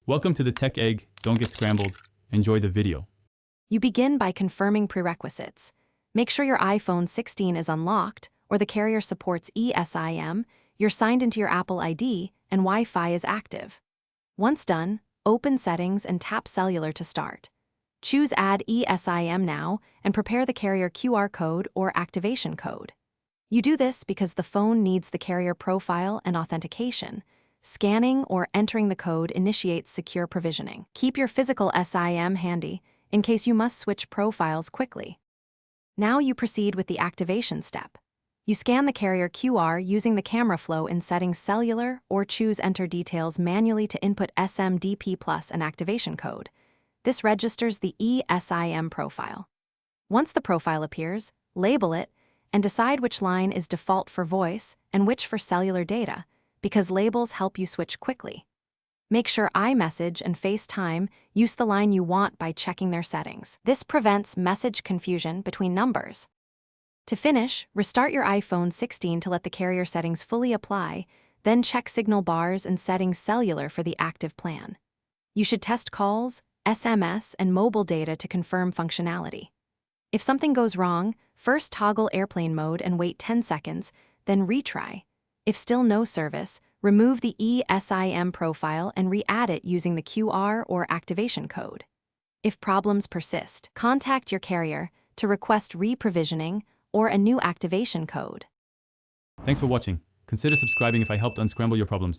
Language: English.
Welcome to the Tech Egg. Don't get scrambled. Enjoy the video. You begin by confirming prerequisites. Make sure your iPhone 16 is unlocked, or the carrier supports eSIM, you're signed into your Apple ID, and Wi-Fi is active. Once done, open Settings and tap Cellular to start. Choose Add eSIM now and prepare the carrier QR code or activation code. You do this because the phone needs the carrier profile and authentication. Scanning or entering the code initiates secure provisioning. Keep your physical SIM handy in case you must switch profiles quickly. Now you proceed with the activation step. You scan the carrier QR using the camera flow in Settings Cellular or choose Enter Details manually to input SMDP Plus and activation code. This registers the eSIM profile. Once the profile appears, label it and decide which line is default for voice and which for cellular data, because labels help you switch quickly. Make sure iMessage and FaceTime use the line you want by checking their settings. This prevents message confusion between numbers. To finish, restart your iPhone 16 to let the carrier settings fully apply, then check signal bars and Settings Cellular for the active plan. You should test calls, SMS, and mobile data to confirm functionality. If something goes wrong, first toggle airplane mode and wait 10 seconds, then retry. If still no service, remove the eSIM profile and re-add it using the QR or activation code. If problems persist, contact your carrier to request re-provisioning or a new activation code. Thanks for watching. Consider subscribing if I helped unscramble your problems.